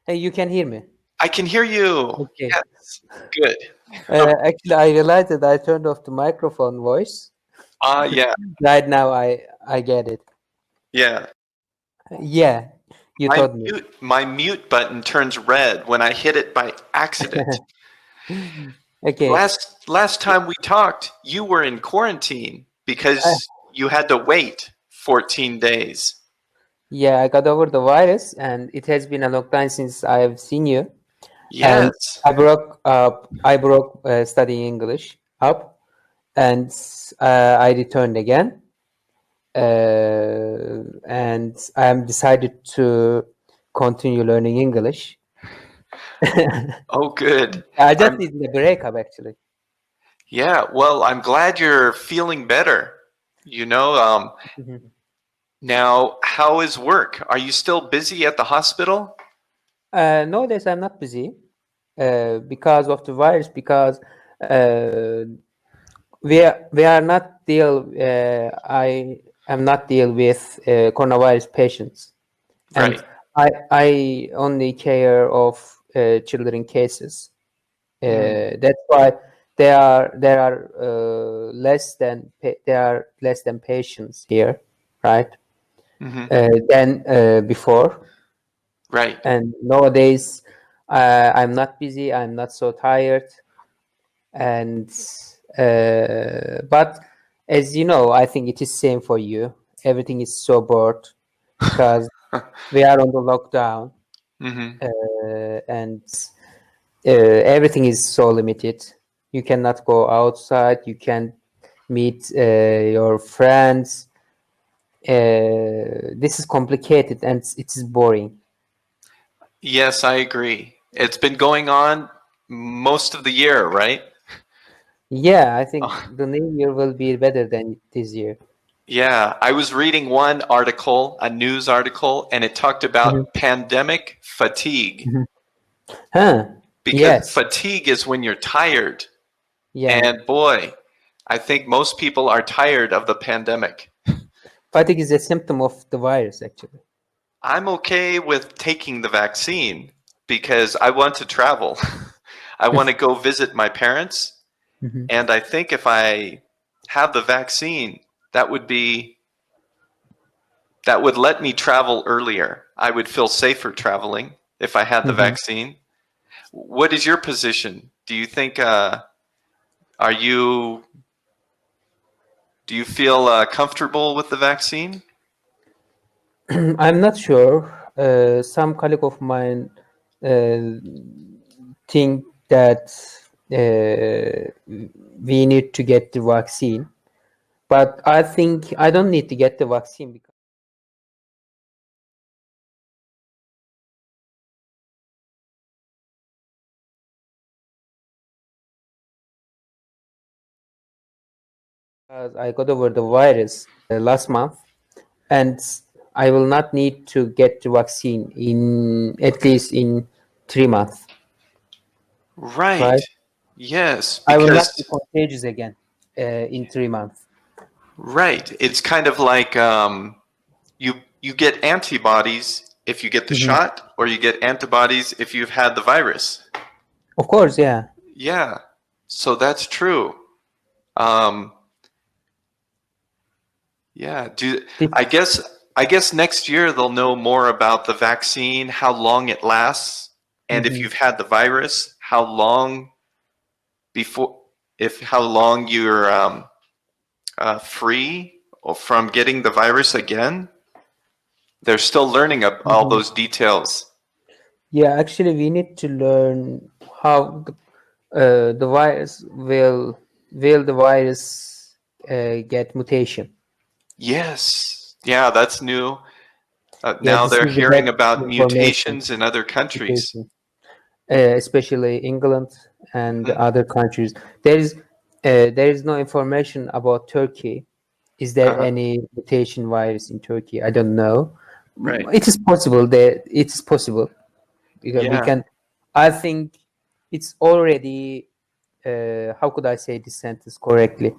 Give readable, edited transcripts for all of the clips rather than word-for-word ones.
Hey, you can hear me. I can hear you. Okay. Yes. Good. Actually, I realized that I turned off the microphone voice. Yeah. Right now, I get it. Yeah. Yeah, you told me. My mute button turns red when I hit it by accident. Okay. Last time we talked, you were in quarantine because you had to wait 14 days. Yeah, I got over the virus, and it has been a long time since I've seen you. And Yes. I broke studying English up, and I returned again. And I am decided to continue learning English. Oh, good. I just needed a breakup, actually. Yeah. Well, I'm glad you're feeling better. Now, how is work? Are you still busy at the hospital? Nowadays, I'm not busy because of the virus. Because we are not deal. I am not deal with coronavirus patients, and I only care of children cases. That's why there are less than patients here, right? Than before. Right. And nowadays, I'm not busy. I'm not so tired, and but as you know, I think it is same for you. Everything is so bored because we are on the lockdown, and everything is so limited. You cannot go outside. You can't meet your friends. This is complicated and it is boring. Yes, I agree. It's been going on most of the year, right? Yeah, I think the new year will be better than this year. Yeah, I was reading one article, a news article, and it talked about pandemic fatigue. Huh. Because Yes. fatigue is when you're tired. Yeah. And boy, I think most people are tired of the pandemic. Fatigue is a symptom of the virus, actually. I'm okay with taking the vaccine because I want to travel. I want to go visit my parents. And I think if I have the vaccine, that would let me travel earlier. I would feel safer traveling if I had the vaccine. What is your position? Do you think do you feel comfortable with the vaccine? I'm not sure. Some colleague of mine think that we need to get the vaccine, but I think I don't need to get the vaccine because I got over the virus last month, and I will not need to get the vaccine in at least in 3 months. Right. Yes. I will not be contagious again in 3 months. Right. It's kind of like you get antibodies if you get the shot, or you get antibodies if you've had the virus. Of course, yeah. Yeah. So that's true. Yeah. I guess next year they'll know more about the vaccine, how long it lasts, and if you've had the virus, how long you're free from getting the virus again. They're still learning all those details. Yeah, actually, we need to learn how the virus will the virus get mutation. Yes. Yeah, that's new. Yeah, Now this they're is the hearing best about information. mutations in other countries. Especially England and other countries. There is no information about Turkey. Is there any mutation virus in Turkey? I don't know. Right. It is possible. It is possible because we can. I think it's already. How could I say this sentence correctly?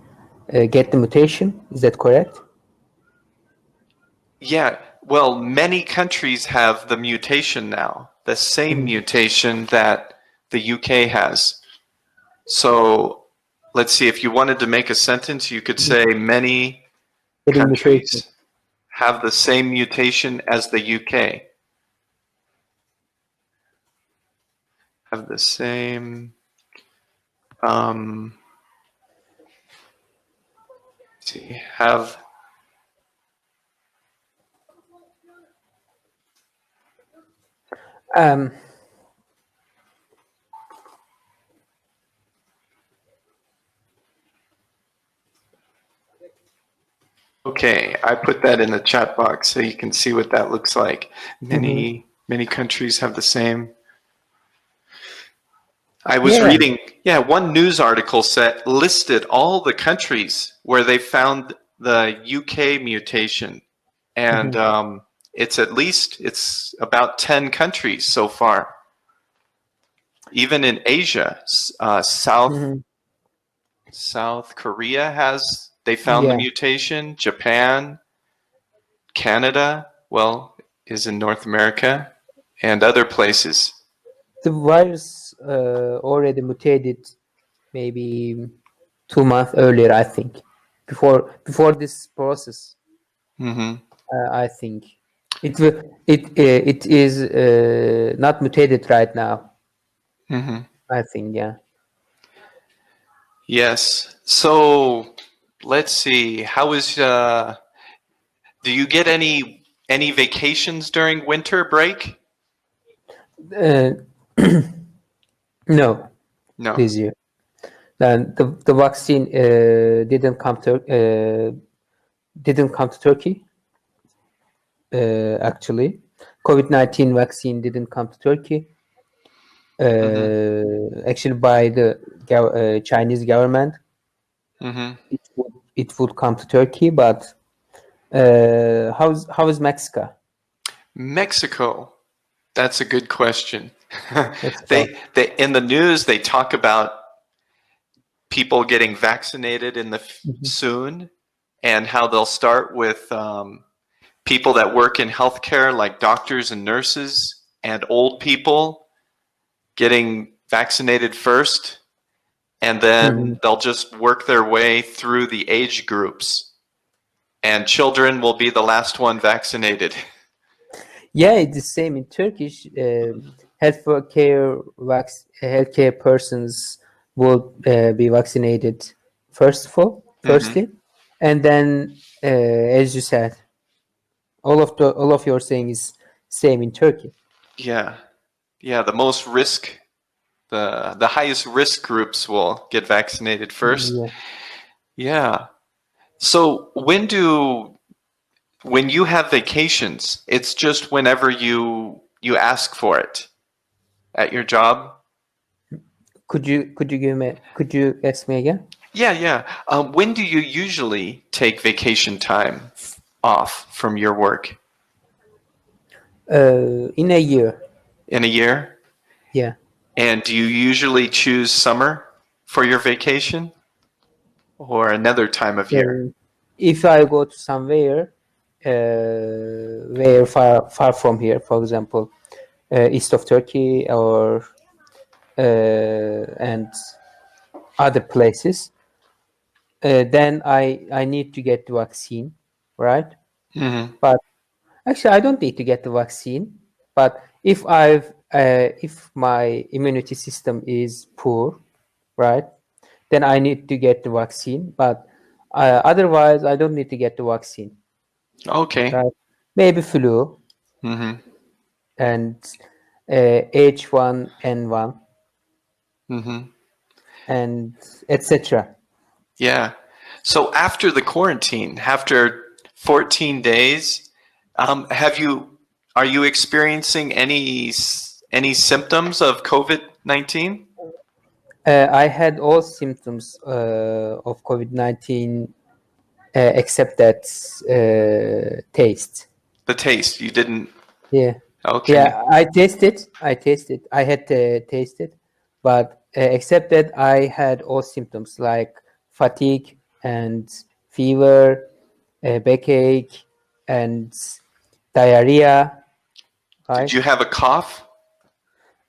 Get the mutation. Is that correct? Yeah. Well, many countries have the mutation now, the same mutation that the UK has. So let's see, if you wanted to make a sentence, you could say many countries have the same mutation as the UK. Have the same let's see, have okay, I put that in the chat box so you can see what that looks like. Many countries have the same. I was reading, one news article listed all the countries where they found the UK mutation, and it's about 10 countries so far. Even in Asia, South Korea they found the mutation. Japan, Canada, is in North America, and other places. The virus already mutated maybe 2 months earlier, I think, before this process. I think it is not mutated right now. I think, Yes. So let's see. How is do you get any vacations during winter break? No, No. this year. And the vaccine didn't come to Turkey. Actually, COVID-19 vaccine didn't come to Turkey. Actually, by the Chinese government, it would come to Turkey. But how is Mexico? Mexico. That's a good question. They in the news they talk about people getting vaccinated soon, and how they'll start with people that work in healthcare, like doctors and nurses, and old people getting vaccinated first, and then they'll just work their way through the age groups, and children will be the last one vaccinated. Yeah, it's the same in Turkish. Healthcare persons will be vaccinated firstly, and then, as you said, all of your saying is same in Turkey. Yeah, the most risk, the highest risk groups will get vaccinated first. Yeah. So when you have vacations, it's just whenever you ask for it at your job? Could you ask me again? Yeah. When do you usually take vacation time off from your work? In a year. In a year? Yeah. And do you usually choose summer for your vacation, or another time of year? If I go to somewhere where far from here, for example, east of Turkey or and other places, then I need to get the vaccine, right? But actually, I don't need to get the vaccine. But if my immunity system is poor, right, then I need to get the vaccine. But otherwise, I don't need to get the vaccine. Okay. Right? Maybe flu and H1N1 and etc. Yeah. So after the quarantine, after 14 days, are you experiencing any symptoms of COVID-19? I had all symptoms of COVID-19 except that taste. The taste, you didn't? Yeah. Okay. Yeah, I tasted. I had tasted, but except that I had all symptoms like fatigue and fever, backache, and diarrhea, right? Did you have a cough?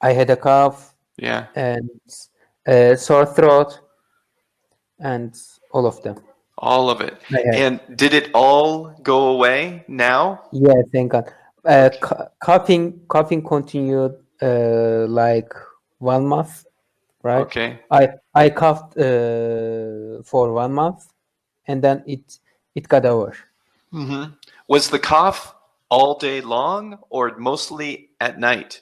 I had a cough Yeah. and sore throat, and all of them. All of it. I had. And did it all go away now? Yeah, thank God. Coughing continued like 1 month, right? Okay. I coughed for 1 month, and then it got over. Mm-hmm. Was the cough all day long or mostly at night?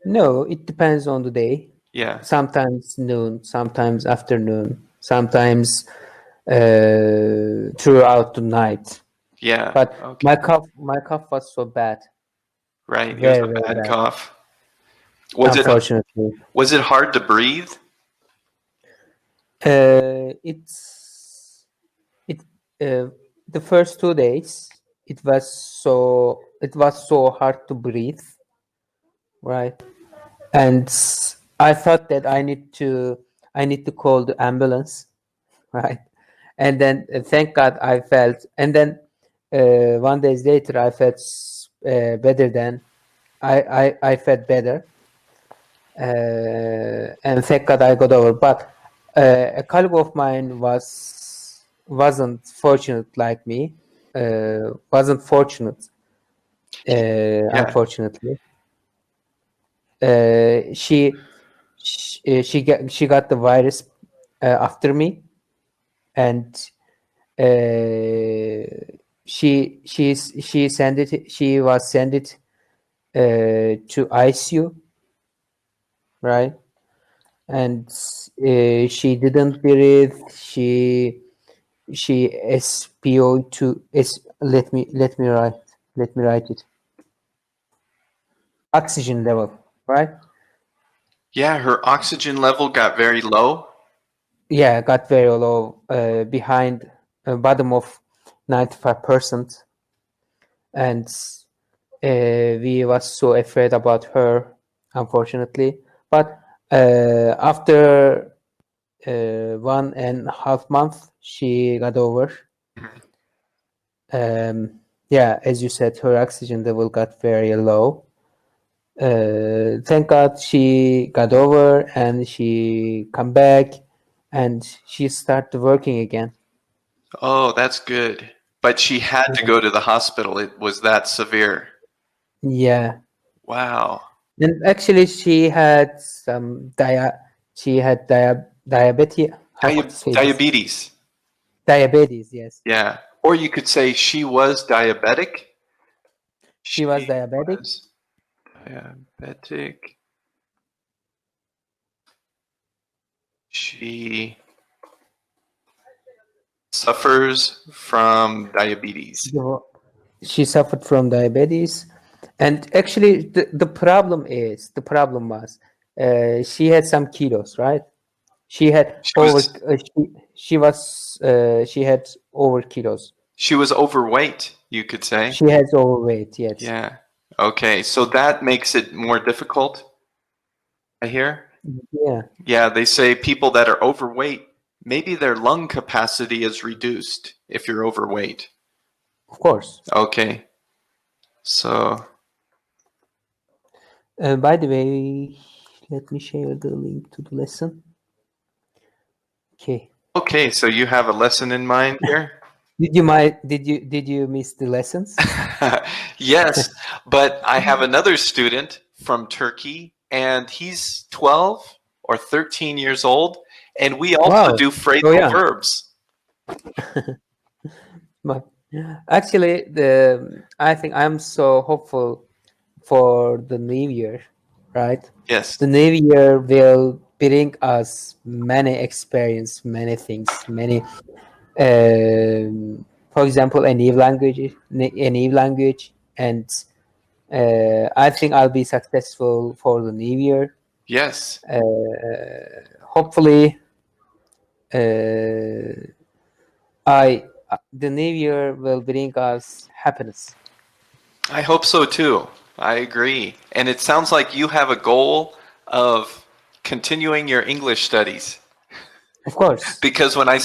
No, it depends on the day. Yeah. Sometimes noon, sometimes afternoon, sometimes throughout the night. Yeah. But Okay. my cough was so bad. Right. It was Very, a very bad bad. cough. Was Unfortunately. it hard to breathe? The first 2 days it was so hard to breathe, right? And I thought that I need to call the ambulance, right? And then thank God I felt, and then 1 day later I felt better than I felt better, and thank God I got over. But a colleague of mine wasn't fortunate like me. Wasn't fortunate, unfortunately. She got the virus after me, and she was sent it to ICU, right? And she didn't breathe. She SPO2 is let me write it. Oxygen level, right? Yeah, her oxygen level got very low. Yeah, got very low, behind bottom of 95%, and we was so afraid about her, unfortunately. But after 1.5 months, she got over. Yeah, as you said, her oxygen level got very low. Thank God she got over and she come back and she started working again. Oh, that's good. But she had to go to the hospital. It was that severe. Yeah, Wow. and actually she had some diabetes. How to say this? Diabetes. Diabetes, yes. Yeah. Or you could say she was diabetic. She was diabetic. Was diabetic. She suffers from diabetes. She suffered from diabetes, and actually the problem was she had some kilos, right? She had she had over kilos. She was overweight, you could say. She has overweight, yes. Yeah. Okay. So that makes it more difficult, I hear. Yeah. Yeah, they say people that are overweight, maybe their lung capacity is reduced if you're overweight. Of course. Okay. So. By the way, let me share the link to the lesson. Okay. Okay, so you have a lesson in mind here? Did you miss the lessons? Yes, but I have another student from Turkey, and he's 12 or 13 years old, and we also do phrasal verbs. But actually, I think I'm so hopeful for the new year, right? Yes. The new year will bring us many experience, many things, many. For example, a new language, and I think I'll be successful for the new year. Yes. Hopefully, the new year will bring us happiness. I hope so too. I agree. And it sounds like you have a goal of continuing your English studies. Of course. Because when I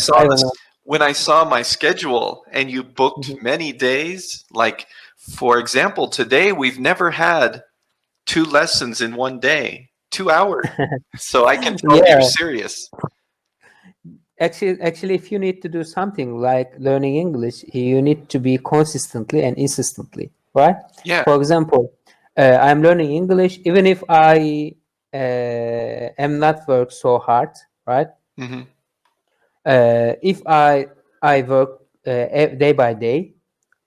saw my schedule and you booked many days, like For example, today we've never had 2 lessons in one day, 2 hours. So I can tell Yeah. you're serious. Actually, if you need to do something like learning English, you need to be consistently and insistently, right? Yeah. For example, I'm learning English even if I am not work so hard, right? hmm If I work day by day,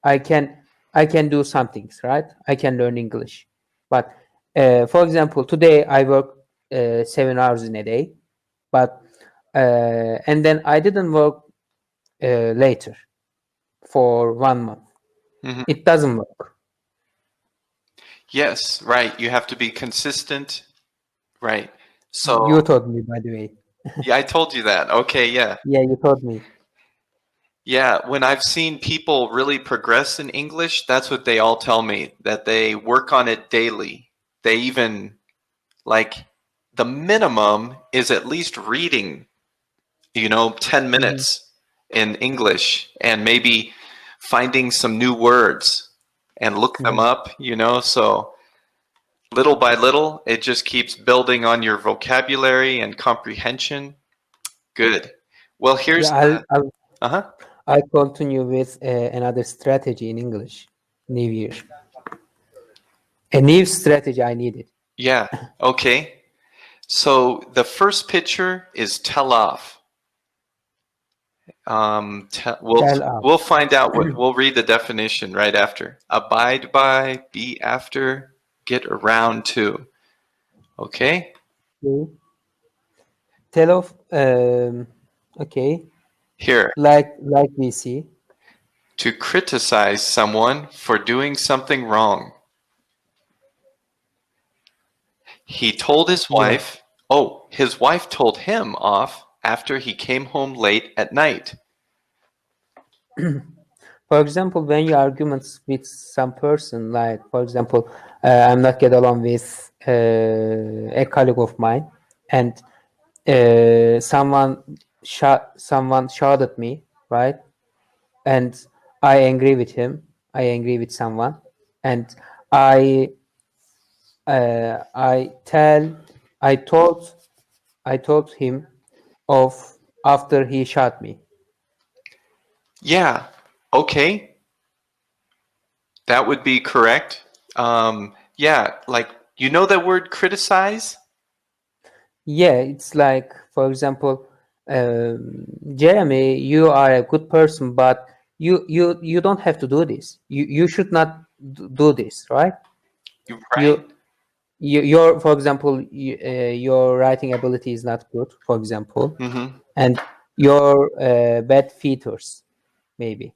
I can do some things, right? I can learn English. But for example, today I work 7 hours in a day, but and then I didn't work later for 1 month. hmm It doesn't work. Yes, right. You have to be consistent. Right. You So, told me, by the way. yeah, I told you that. Okay, yeah. Yeah, you told me. Yeah, when I've seen people really progress in English, that's what they all tell me, that they work on it daily. They even, like, the minimum is at least reading, 10 minutes in English and maybe finding some new words and look them up, so little by little, it just keeps building on your vocabulary and comprehension. Good. Well, here's Yeah, uh-huh. I'll continue with another strategy in English. New Year. A new strategy I needed. Yeah. Okay. So the first picture is tell off. Tell off. We'll find out we'll read the definition right after. Abide by, be after, get around to. Okay. Okay. Tell off. Okay. Here, Like we see. to criticize someone for doing something wrong. He told his Yeah. wife, his wife told him off after he came home late at night. For example, when you arguments with some person, like for example, I'm not get along with a colleague of mine, and someone shouted at me, right? And I agree with him. I agree with someone, and I I told him of after he shot me. Yeah. Okay. That would be correct. Yeah, like that word criticize? Yeah, it's like, for example, Jeremy, you are a good person, but you don't have to do this. You should not do this, right? Right. Your for example, your writing ability is not good, for example, and your bad features, maybe.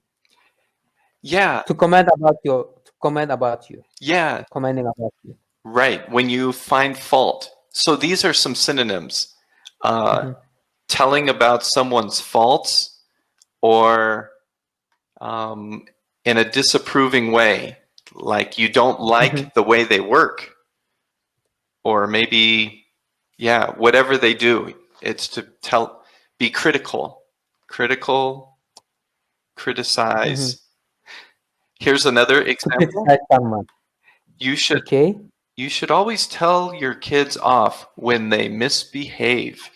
Yeah. To comment about you. Yeah. Commenting about you. Right. When you find fault. So these are some synonyms. Telling about someone's faults or in a disapproving way, like you don't like the way they work, or maybe, whatever they do. It's to be critical, criticize. Here's another example. You should always tell your kids off when they misbehave.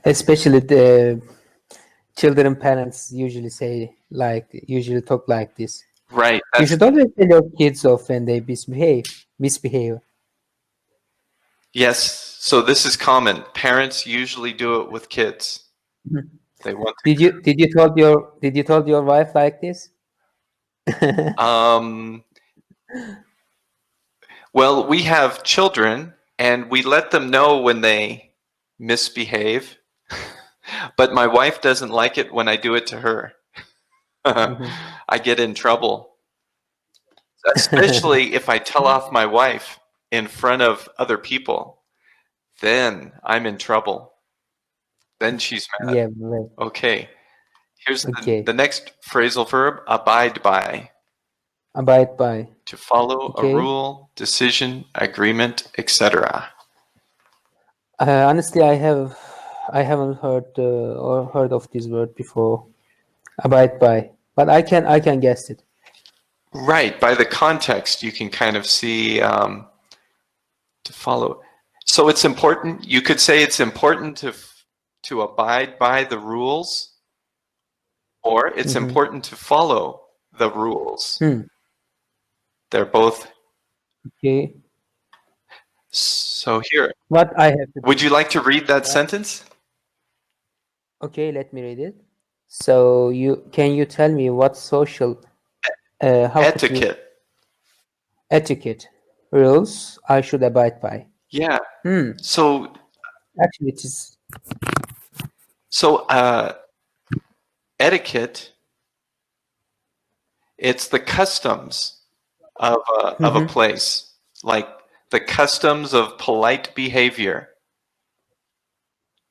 Especially the children parents usually talk like this. Right. You should always tell your kids off when they misbehave. Yes. So this is common. Parents usually do it with kids. They want to. Did you told your wife like this? Well, we have children and we let them know when they misbehave, but my wife doesn't like it when I do it to her. I get in trouble, especially if I tell off my wife in front of other people. Then I'm in trouble. Then she's mad. Yeah. Right. Okay. Here's the next phrasal verb, abide by. Abide by. To follow a rule, decision, agreement, etc. Honestly, I haven't heard of this word before. Abide by, but I can guess it. Right, by the context, you can kind of see to follow. So it's important. You could say it's important to abide by the rules, or it's important to follow the rules. They're both. Okay. So here, What I have to do. would you like to read that sentence? Okay, let me read it. So can you tell me what social etiquette rules I should abide by? Yeah. So actually it is. So etiquette, it's the customs of a place, like the customs of polite behavior.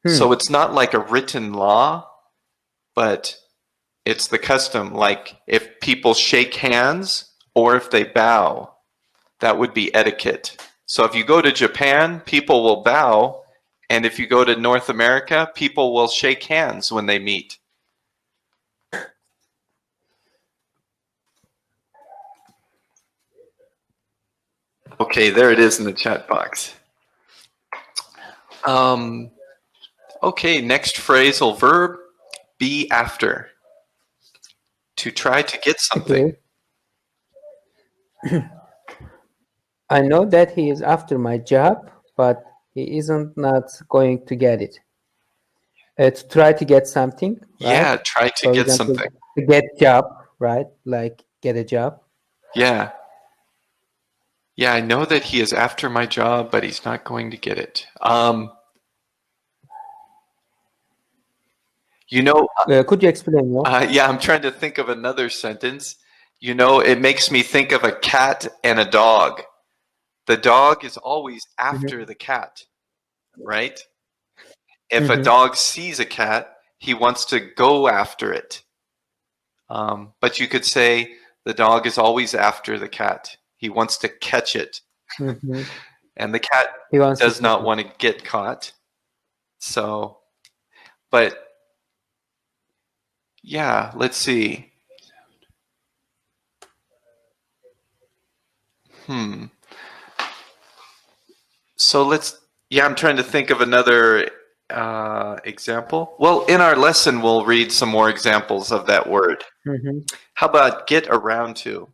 So it's not like a written law, but it's the custom, like if people shake hands or if they bow, that would be etiquette. So if you go to Japan, people will bow, and if you go to North America, people will shake hands when they meet. Okay, there it is in the chat box. Okay, next phrasal verb, be after. To try to get something. Okay. I know that he is after my job, but he isn't not going to get it. To try to get something, right? Yeah, try to get something. To get job, right? Like get a job. Yeah. Yeah, I know that he is after my job, but he's not going to get it. You know, could you explain more? Yeah, I'm trying to think of another sentence. You know, it makes me think of a cat and a dog. The dog is always after the cat, right? If a dog sees a cat, he wants to go after it. But you could say the dog is always after the cat. He wants to catch it. And the cat does not want to get caught. So, but yeah, let's see. So I'm trying to think of another example. Well, in our lesson, we'll read some more examples of that word. How about get around to?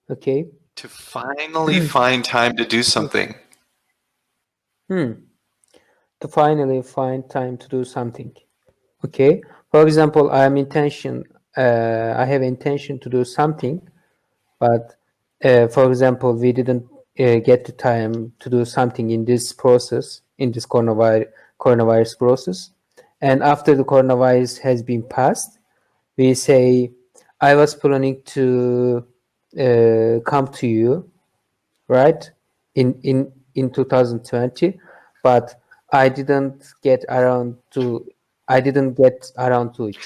Okay. To finally find time to do something. To finally find time to do something. Okay. For example, I have intention to do something, but for example, we didn't get the time to do something in this process, in this coronavirus process. And after the coronavirus has been passed, we say, I was planning to come to you, right, in 2020, but I didn't get around to it.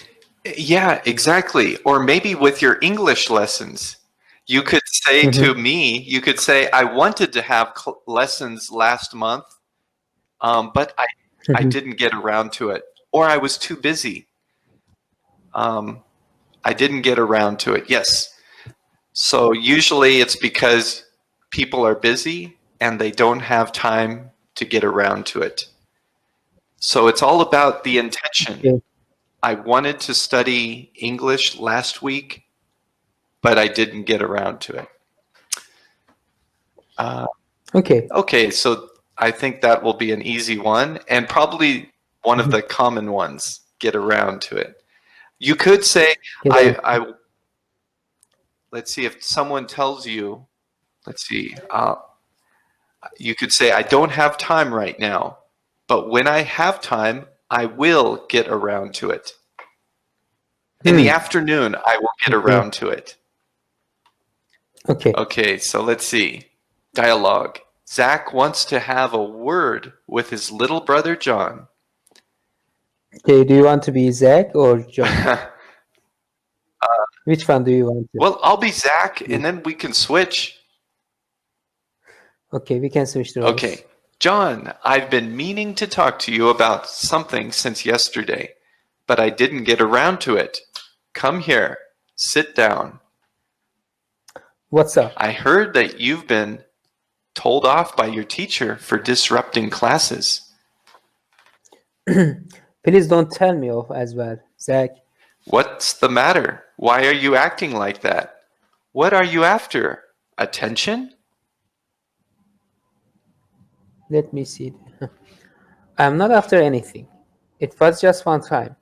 Yeah, exactly. Or maybe with your English lessons, you could say to me, you could say, I wanted to have lessons last month, but I didn't get around to it, or I was too busy. I didn't get around to it. Yes. So usually it's because people are busy and they don't have time to get around to it. So it's all about the intention. Okay. I wanted to study English last week, but I didn't get around to it. Okay, so I think that will be an easy one, and probably one of the common ones, get around to it. You could say, let's see, if someone tells you, you could say, I don't have time right now, but when I have time, I will get around to it. In the afternoon, I will get around to it. Okay, so let's see. Dialogue. Zach wants to have a word with his little brother, John. Okay, do you want to be Zach or John? Which one do you want to? Well, I'll be Zach, and then we can switch. Okay, we can switch the roles. Okay. John, I've been meaning to talk to you about something since yesterday, but I didn't get around to it. Come here. Sit down. What's up? I heard that you've been told off by your teacher for disrupting classes. Please don't tell me off as well, Zach. What's the matter? Why are you acting like that? What are you after? Attention? Let me see. I'm not after anything. It was just one time.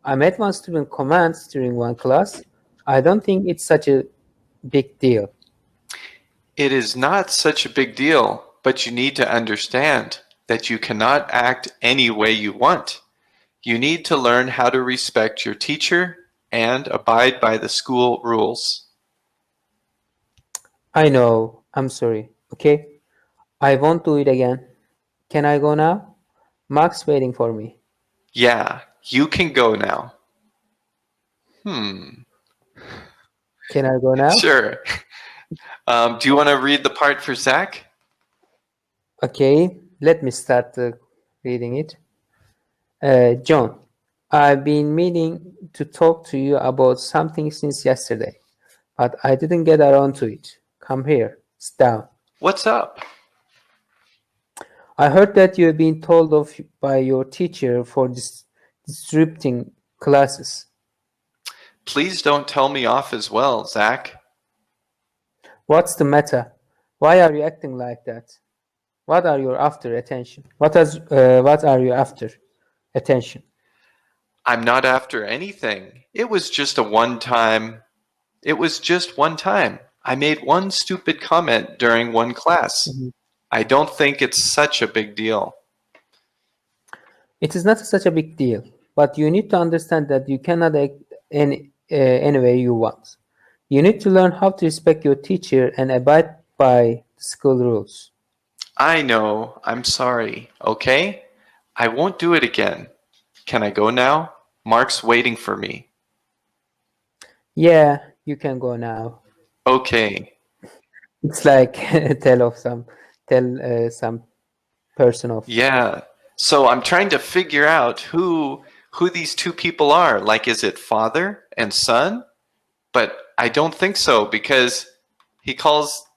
I made one student comment during one class. I don't think it's such a big deal. It is not such a big deal, but you need to understand that you cannot act any way you want. You need to learn how to respect your teacher and abide by the school rules. I know. I'm sorry. Okay? I won't do it again. Can I go now? Mark's waiting for me. Yeah, you can go now. Can I go now? Sure. Do you want to read the part for Zach? Okay, let me start reading it. John, I've been meaning to talk to you about something since yesterday, but I didn't get around to it. Come here, sit down. What's up? I heard that you've been told off by your teacher for disrupting classes. Please don't tell me off as well, Zach. What's the matter? Why are you acting like that? What are you after? Attention. What are you after? Attention. I'm not after anything. It was just one time. I made one stupid comment during one class. I don't think it's such a big deal. It is not such a big deal, but you need to understand that you cannot act any way you want. You need to learn how to respect your teacher and abide by the school rules. I know. I'm sorry. Okay? I won't do it again. Can I go now? Mark's waiting for me. Yeah, you can go now. Okay. It's like tell some person off. Yeah. So I'm trying to figure out who these two people are. Like, is it father and son? But I don't think so, because he calls